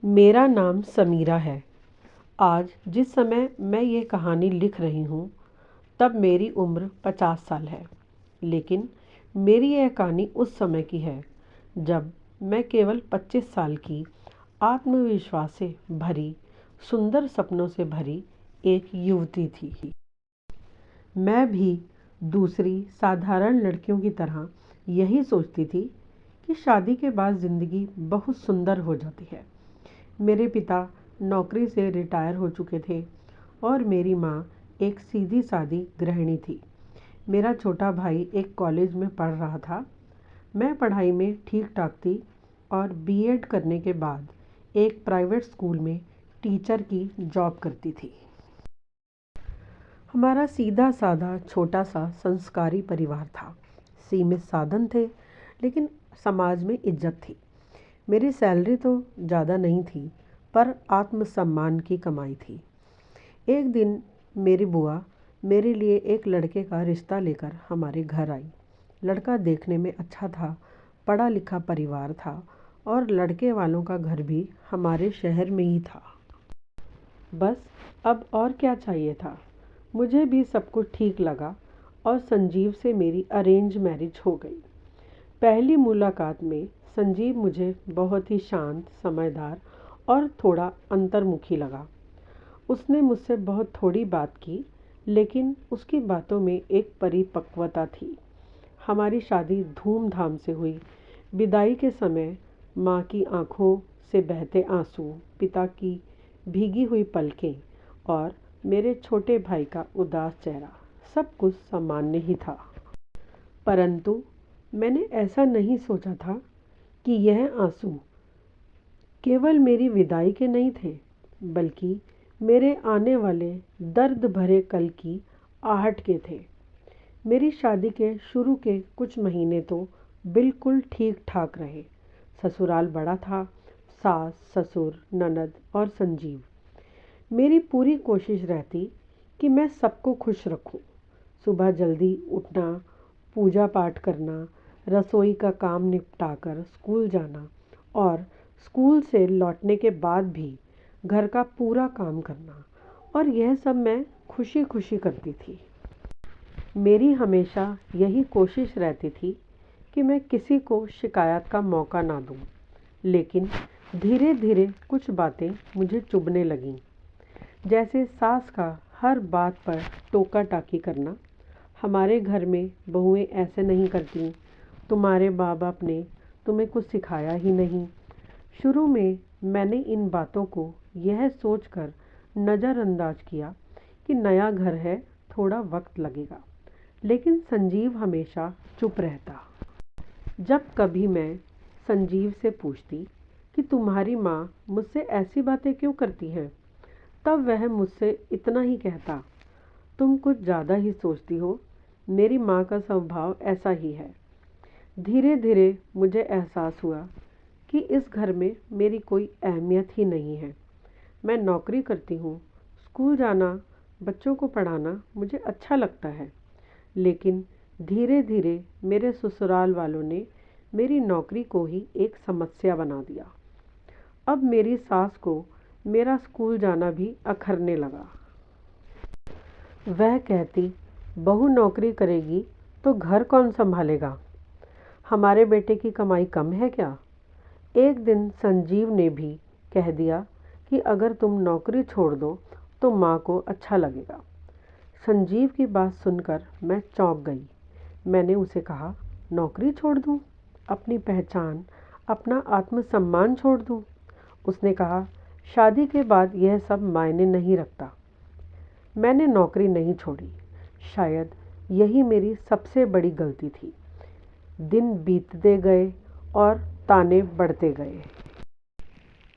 मेरा नाम समीरा है। आज जिस समय मैं ये कहानी लिख रही हूँ तब मेरी उम्र 50 साल है। लेकिन मेरी यह कहानी उस समय की है जब मैं केवल 25 साल की आत्मविश्वास से भरी, सुंदर सपनों से भरी एक युवती थी। मैं भी दूसरी साधारण लड़कियों की तरह यही सोचती थी कि शादी के बाद ज़िंदगी बहुत सुंदर हो जाती है। मेरे पिता नौकरी से रिटायर हो चुके थे और मेरी माँ एक सीधी सादी गृहिणी थी। मेरा छोटा भाई एक कॉलेज में पढ़ रहा था। मैं पढ़ाई में ठीक ठाक थी और बीएड करने के बाद एक प्राइवेट स्कूल में टीचर की जॉब करती थी। हमारा सीधा साधा छोटा सा संस्कारी परिवार था। सीमित साधन थे लेकिन समाज में इज्जत थी। मेरी सैलरी तो ज़्यादा नहीं थी पर आत्मसम्मान की कमाई थी। एक दिन मेरी बुआ मेरे लिए एक लड़के का रिश्ता लेकर हमारे घर आई। लड़का देखने में अच्छा था, पढ़ा लिखा परिवार था और लड़के वालों का घर भी हमारे शहर में ही था। बस अब और क्या चाहिए था। मुझे भी सब कुछ ठीक लगा और संजीव से मेरी अरेंज मैरिज हो गई। पहली मुलाकात में संजीव मुझे बहुत ही शांत, समझदार और थोड़ा अंतर्मुखी लगा। उसने मुझसे बहुत थोड़ी बात की लेकिन उसकी बातों में एक परिपक्वता थी। हमारी शादी धूमधाम से हुई। विदाई के समय माँ की आंखों से बहते आंसू, पिता की भीगी हुई पलकें और मेरे छोटे भाई का उदास चेहरा, सब कुछ सामान्य ही था। परंतु मैंने ऐसा नहीं सोचा था कि यह आंसू केवल मेरी विदाई के नहीं थे, बल्कि मेरे आने वाले दर्द भरे कल की आहट के थे। मेरी शादी के शुरू के कुछ महीने तो बिल्कुल ठीक ठाक रहे। ससुराल बड़ा था, सास, ससुर, ननद और संजीव। मेरी पूरी कोशिश रहती कि मैं सबको खुश रखूं। सुबह जल्दी उठना, पूजा पाठ करना, रसोई का काम निपटाकर स्कूल जाना और स्कूल से लौटने के बाद भी घर का पूरा काम करना, और यह सब मैं खुशी खुशी करती थी। मेरी हमेशा यही कोशिश रहती थी कि मैं किसी को शिकायत का मौका ना दूं। लेकिन धीरे धीरे कुछ बातें मुझे चुभने लगीं, जैसे सास का हर बात पर टोका टाकी करना। हमारे घर में बहुएं ऐसे नहीं करती, तुम्हारे माँ बाप ने तुम्हें कुछ सिखाया ही नहीं। शुरू में मैंने इन बातों को यह सोचकर नज़रअंदाज किया कि नया घर है, थोड़ा वक्त लगेगा। लेकिन संजीव हमेशा चुप रहता। जब कभी मैं संजीव से पूछती कि तुम्हारी माँ मुझसे ऐसी बातें क्यों करती हैं, तब वह मुझसे इतना ही कहता, तुम कुछ ज़्यादा ही सोचती हो, मेरी माँ का स्वभाव ऐसा ही है। धीरे धीरे मुझे एहसास हुआ कि इस घर में मेरी कोई अहमियत ही नहीं है। मैं नौकरी करती हूँ, स्कूल जाना, बच्चों को पढ़ाना मुझे अच्छा लगता है। लेकिन धीरे धीरे मेरे ससुराल वालों ने मेरी नौकरी को ही एक समस्या बना दिया। अब मेरी सास को मेरा स्कूल जाना भी अखरने लगा। वह कहती, बहू नौकरी करेगी तो घर कौन संभालेगा? हमारे बेटे की कमाई कम है क्या? एक दिन संजीव ने भी कह दिया कि अगर तुम नौकरी छोड़ दो तो माँ को अच्छा लगेगा। संजीव की बात सुनकर मैं चौंक गई। मैंने उसे कहा, नौकरी छोड़ दूँ? अपनी पहचान, अपना आत्मसम्मान छोड़ दूँ? उसने कहा, शादी के बाद यह सब मायने नहीं रखता। मैंने नौकरी नहीं छोड़ी। शायद यही मेरी सबसे बड़ी गलती थी। दिन बीतते गए और ताने बढ़ते गए।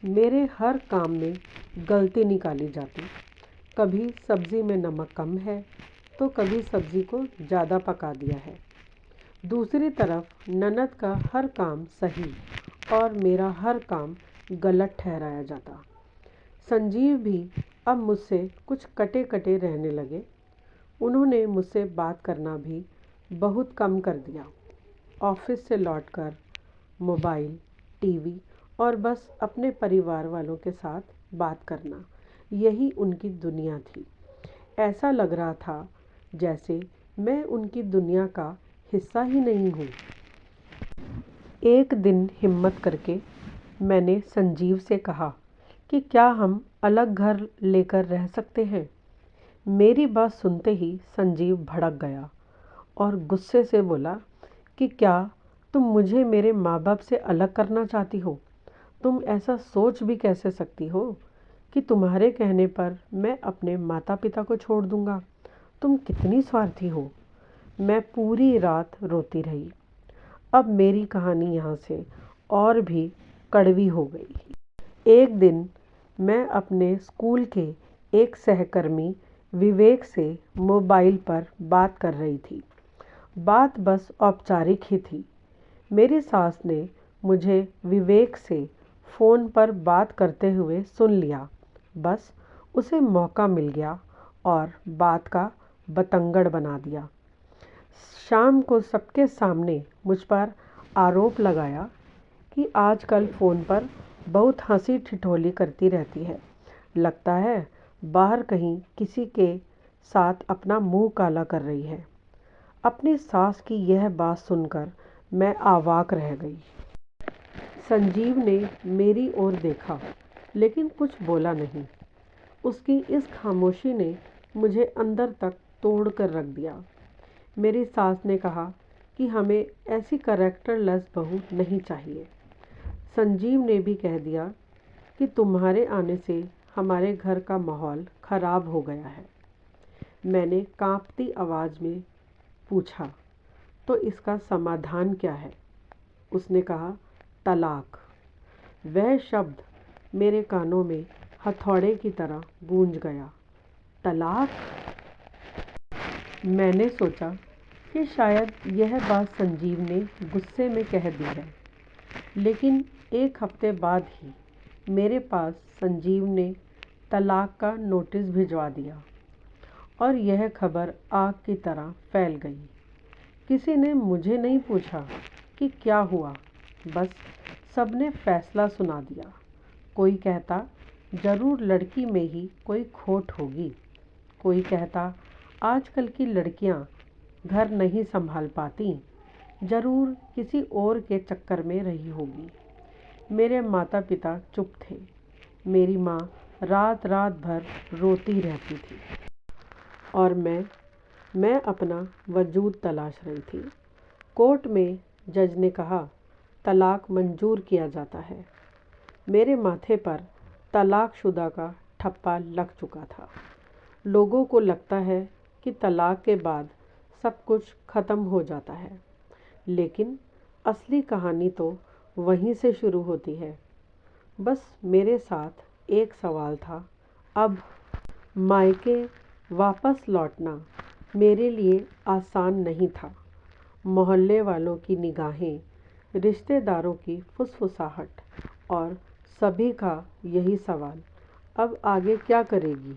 मेरे हर काम में गलती निकाली जाती। कभी सब्ज़ी में नमक कम है तो कभी सब्ज़ी को ज़्यादा पका दिया है। दूसरी तरफ ननद का हर काम सही और मेरा हर काम गलत ठहराया जाता। संजीव भी अब मुझसे कुछ कटे कटे रहने लगे। उन्होंने मुझसे बात करना भी बहुत कम कर दिया। ऑफिस से लौटकर मोबाइल, टीवी और बस अपने परिवार वालों के साथ बात करना, यही उनकी दुनिया थी। ऐसा लग रहा था जैसे मैं उनकी दुनिया का हिस्सा ही नहीं हूँ। एक दिन हिम्मत करके मैंने संजीव से कहा कि क्या हम अलग घर लेकर रह सकते हैं। मेरी बात सुनते ही संजीव भड़क गया और गुस्से से बोला कि क्या तुम मुझे मेरे माँ बाप से अलग करना चाहती हो? तुम ऐसा सोच भी कैसे सकती हो कि तुम्हारे कहने पर मैं अपने माता पिता को छोड़ दूँगा? तुम कितनी स्वार्थी हो। मैं पूरी रात रोती रही। अब मेरी कहानी यहाँ से और भी कड़वी हो गई। एक दिन मैं अपने स्कूल के एक सहकर्मी विवेक से मोबाइल पर बात कर रही थी। बात बस औपचारिक ही थी। मेरी सास ने मुझे विवेक से फ़ोन पर बात करते हुए सुन लिया। बस उसे मौका मिल गया और बात का बतंगड़ बना दिया। शाम को सबके सामने मुझ पर आरोप लगाया कि आजकल फ़ोन पर बहुत हंसी ठिठोली करती रहती है। लगता है बाहर कहीं किसी के साथ अपना मुंह काला कर रही है। अपनी सास की यह बात सुनकर मैं अवाक रह गई। संजीव ने मेरी ओर देखा लेकिन कुछ बोला नहीं। उसकी इस खामोशी ने मुझे अंदर तक तोड़ कर रख दिया। मेरी सास ने कहा कि हमें ऐसी कैरेक्टरलेस बहू नहीं चाहिए। संजीव ने भी कह दिया कि तुम्हारे आने से हमारे घर का माहौल खराब हो गया है। मैंने कांपती आवाज़ में पूछा, तो इसका समाधान क्या है? उसने कहा, तलाक। वह शब्द मेरे कानों में हथौड़े की तरह गूंज गया। तलाक? मैंने सोचा कि शायद यह बात संजीव ने गुस्से में कह दी है, लेकिन एक हफ्ते बाद ही मेरे पास संजीव ने तलाक का नोटिस भिजवा दिया और यह खबर आग की तरह फैल गई। किसी ने मुझे नहीं पूछा कि क्या हुआ, बस सबने फैसला सुना दिया। कोई कहता ज़रूर लड़की में ही कोई खोट होगी, कोई कहता आजकल की लड़कियां घर नहीं संभाल पाती, ज़रूर किसी और के चक्कर में रही होगी। मेरे माता पिता चुप थे। मेरी माँ रात रात भर रोती रहती थी और मैं अपना वजूद तलाश रही थी। कोर्ट में जज ने कहा तलाक मंजूर किया जाता है। मेरे माथे पर तलाकशुदा का ठप्पा लग चुका था। लोगों को लगता है कि तलाक के बाद सब कुछ ख़त्म हो जाता है, लेकिन असली कहानी तो वहीं से शुरू होती है। बस मेरे साथ एक सवाल था। अब मायके वापस लौटना मेरे लिए आसान नहीं था। मोहल्ले वालों की निगाहें, रिश्तेदारों की फुसफुसाहट और सभी का यही सवाल, अब आगे क्या करेगी?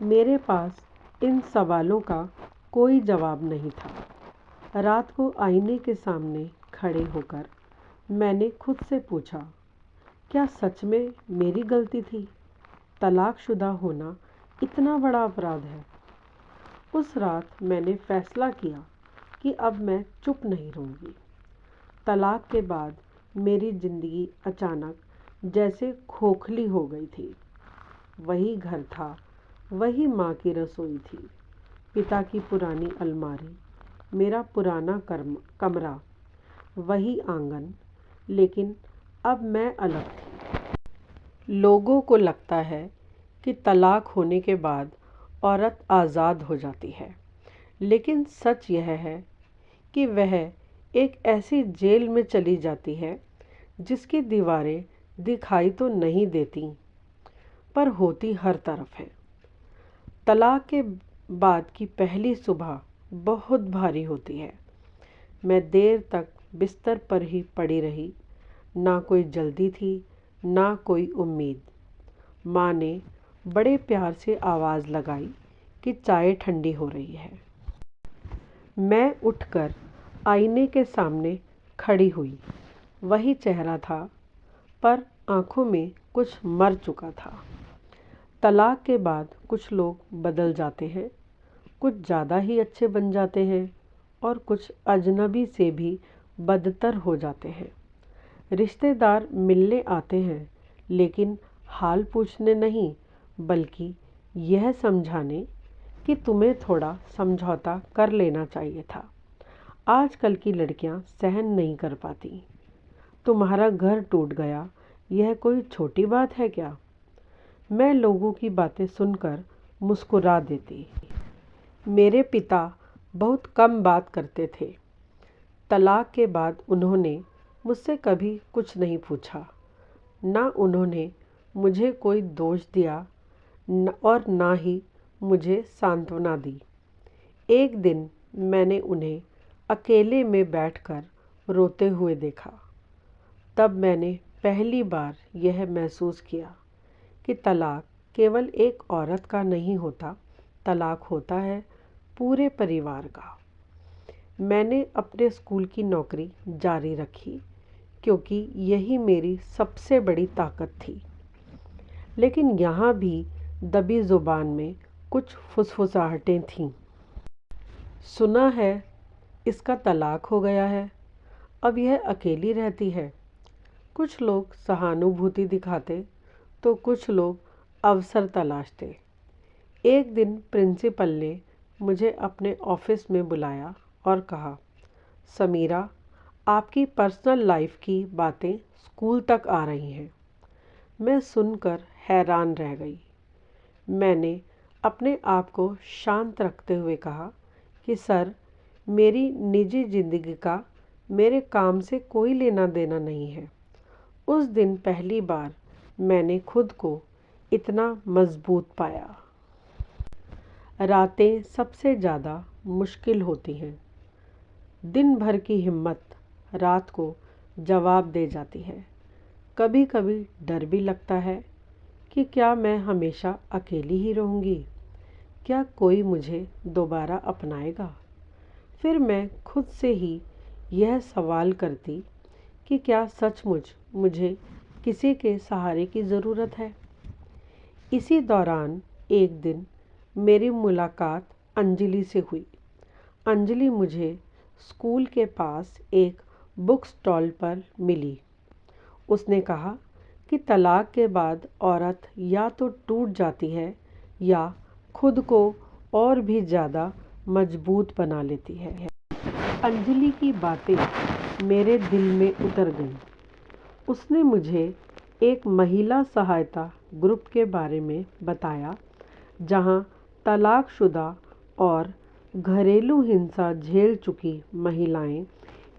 मेरे पास इन सवालों का कोई जवाब नहीं था। रात को आईने के सामने खड़े होकर मैंने खुद से पूछा, क्या सच में मेरी गलती थी? तलाकशुदा होना इतना बड़ा अपराध है? उस रात मैंने फैसला किया कि अब मैं चुप नहीं रहूँगी। तलाक के बाद मेरी ज़िंदगी अचानक जैसे खोखली हो गई थी। वही घर था, वही माँ की रसोई थी, पिता की पुरानी अलमारी, मेरा पुराना कमरा, वही आंगन, लेकिन अब मैं अलग थी। लोगों को लगता है कि तलाक होने के बाद औरत आज़ाद हो जाती है, लेकिन सच यह है कि वह एक ऐसी जेल में चली जाती है जिसकी दीवारें दिखाई तो नहीं देती, पर होती हर तरफ है। तलाक के बाद की पहली सुबह बहुत भारी होती है। मैं देर तक बिस्तर पर ही पड़ी रही। ना कोई जल्दी थी, ना कोई उम्मीद। माँ ने बड़े प्यार से आवाज़ लगाई कि चाय ठंडी हो रही है। मैं उठकर आईने के सामने खड़ी हुई। वही चेहरा था, पर आंखों में कुछ मर चुका था। तलाक के बाद कुछ लोग बदल जाते हैं, कुछ ज़्यादा ही अच्छे बन जाते हैं और कुछ अजनबी से भी बदतर हो जाते हैं। रिश्तेदार मिलने आते हैं, लेकिन हाल पूछने नहीं, बल्कि यह समझाने कि तुम्हें थोड़ा समझौता कर लेना चाहिए था। आजकल की लड़कियां सहन नहीं कर पाती। तुम्हारा घर टूट गया, यह कोई छोटी बात है क्या? मैं लोगों की बातें सुनकर मुस्कुरा देती। मेरे पिता बहुत कम बात करते थे। तलाक के बाद उन्होंने मुझसे कभी कुछ नहीं पूछा। ना उन्होंने मुझे कोई दोष दिया और ना ही मुझे सांत्वना दी। एक दिन मैंने उन्हें अकेले में बैठकर रोते हुए देखा। तब मैंने पहली बार यह महसूस किया कि तलाक केवल एक औरत का नहीं होता, तलाक होता है पूरे परिवार का। मैंने अपने स्कूल की नौकरी जारी रखी, क्योंकि यही मेरी सबसे बड़ी ताकत थी। लेकिन यहाँ भी दबी ज़ुबान में कुछ फुसफुसाहटें थीं। सुना है इसका तलाक हो गया है, अब यह अकेली रहती है। कुछ लोग सहानुभूति दिखाते तो कुछ लोग अवसर तलाशते। एक दिन प्रिंसिपल ने मुझे अपने ऑफिस में बुलाया और कहा, समीरा, आपकी पर्सनल लाइफ की बातें स्कूल तक आ रही हैं। मैं सुनकर हैरान रह गई। मैंने अपने आप को शांत रखते हुए कहा कि सर, मेरी निजी ज़िंदगी का मेरे काम से कोई लेना देना नहीं है। उस दिन पहली बार मैंने खुद को इतना मजबूत पाया। रातें सबसे ज़्यादा मुश्किल होती हैं। दिन भर की हिम्मत रात को जवाब दे जाती है। कभी कभी डर भी लगता है कि क्या मैं हमेशा अकेली ही रहूँगी? क्या कोई मुझे दोबारा अपनाएगा? फिर मैं खुद से ही यह सवाल करती कि क्या सचमुच मुझे किसी के सहारे की ज़रूरत है? इसी दौरान एक दिन मेरी मुलाकात अंजलि से हुई। अंजलि मुझे स्कूल के पास एक बुक स्टॉल पर मिली। उसने कहा कि तलाक के बाद औरत या तो टूट जाती है या खुद को और भी ज़्यादा मजबूत बना लेती है। अंजलि की बातें मेरे दिल में उतर गईं। उसने मुझे एक महिला सहायता ग्रुप के बारे में बताया, जहां तलाकशुदा और घरेलू हिंसा झेल चुकी महिलाएं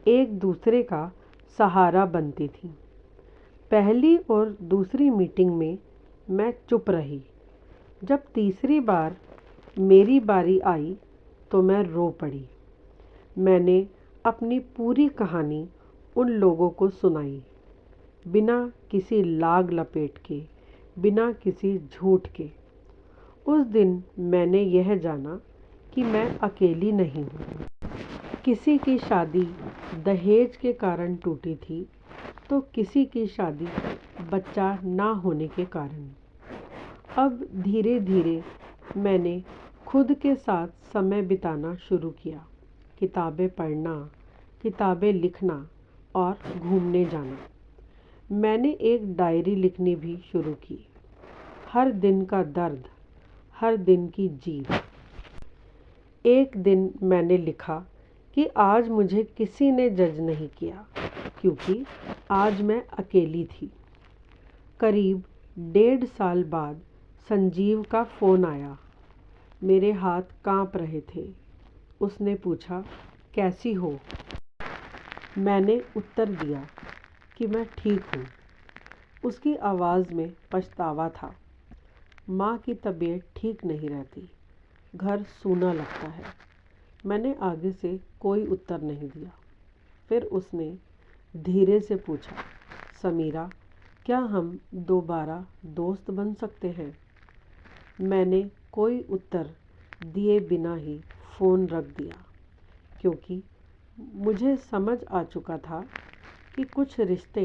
एक दूसरे का सहारा बनती थीं। पहली और दूसरी मीटिंग में मैं चुप रही। जब तीसरी बार मेरी बारी आई तो मैं रो पड़ी। मैंने अपनी पूरी कहानी उन लोगों को सुनाई, बिना किसी लाग लपेट के, बिना किसी झूठ के। उस दिन मैंने यह जाना कि मैं अकेली नहीं हूँ। किसी की शादी दहेज के कारण टूटी थी, तो किसी की शादी बच्चा ना होने के कारण। अब धीरे धीरे मैंने खुद के साथ समय बिताना शुरू किया। किताबें पढ़ना, किताबें लिखना और घूमने जाना। मैंने एक डायरी लिखनी भी शुरू की। हर दिन का दर्द, हर दिन की जीत। एक दिन मैंने लिखा कि आज मुझे किसी ने जज नहीं किया, क्योंकि आज मैं अकेली थी। करीब 1.5 साल बाद संजीव का फ़ोन आया। मेरे हाथ कांप रहे थे। उसने पूछा, कैसी हो? मैंने उत्तर दिया कि मैं ठीक हूँ। उसकी आवाज़ में पछतावा था। माँ की तबीयत ठीक नहीं रहती, घर सूना लगता है। मैंने आगे से कोई उत्तर नहीं दिया। फिर उसने धीरे से पूछा, समीरा, क्या हम दोबारा दोस्त बन सकते हैं? मैंने कोई उत्तर दिए बिना ही फ़ोन रख दिया, क्योंकि मुझे समझ आ चुका था कि कुछ रिश्ते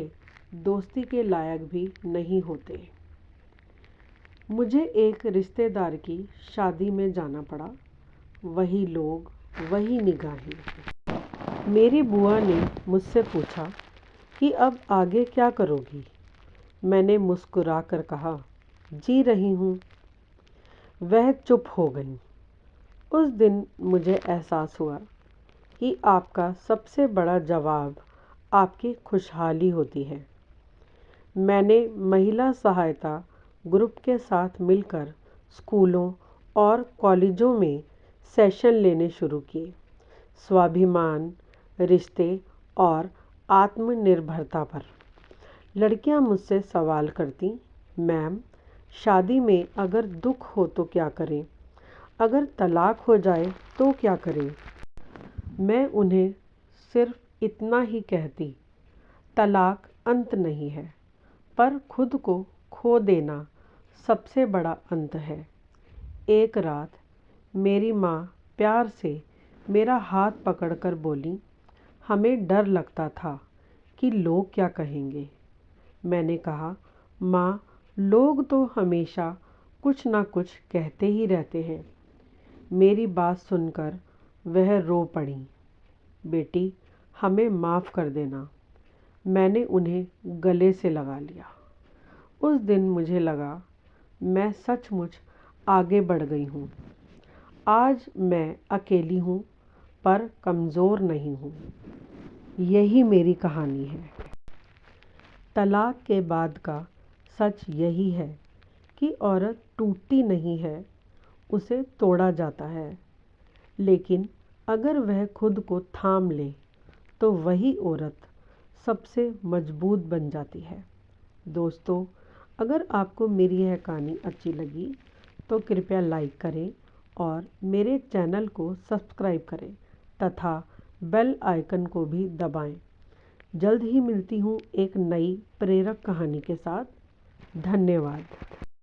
दोस्ती के लायक भी नहीं होते। मुझे एक रिश्तेदार की शादी में जाना पड़ा। वही लोग, वही निगाहें। मेरी बुआ ने मुझसे पूछा कि अब आगे क्या करोगी। मैंने मुस्कुरा कर कहा, जी रही हूँ। वह चुप हो गई। उस दिन मुझे एहसास हुआ कि आपका सबसे बड़ा जवाब आपकी खुशहाली होती है। मैंने महिला सहायता ग्रुप के साथ मिलकर स्कूलों और कॉलेजों में सेशन लेने शुरू किए। स्वाभिमान, रिश्ते और आत्मनिर्भरता पर। लड़कियां मुझसे सवाल करती, मैम, शादी में अगर दुख हो तो क्या करें? अगर तलाक हो जाए तो क्या करें? मैं उन्हें सिर्फ इतना ही कहती, तलाक अंत नहीं है, पर खुद को खो देना सबसे बड़ा अंत है। एक रात मेरी माँ प्यार से मेरा हाथ पकड़कर बोली, हमें डर लगता था कि लोग क्या कहेंगे। मैंने कहा, माँ, लोग तो हमेशा कुछ ना कुछ कहते ही रहते हैं। मेरी बात सुनकर वह रो पड़ी। बेटी, हमें माफ़ कर देना। मैंने उन्हें गले से लगा लिया। उस दिन मुझे लगा मैं सचमुच आगे बढ़ गई हूँ। आज मैं अकेली हूँ पर कमज़ोर नहीं हूँ। यही मेरी कहानी है। तलाक के बाद का सच यही है कि औरत टूटती नहीं है, उसे तोड़ा जाता है। लेकिन अगर वह खुद को थाम ले तो वही औरत सबसे मजबूत बन जाती है। दोस्तों, अगर आपको मेरी यह कहानी अच्छी लगी तो कृपया लाइक करें और मेरे चैनल को सब्सक्राइब करें तथा बेल आइकन को भी दबाएं। जल्द ही मिलती हूँ एक नई प्रेरक कहानी के साथ। धन्यवाद।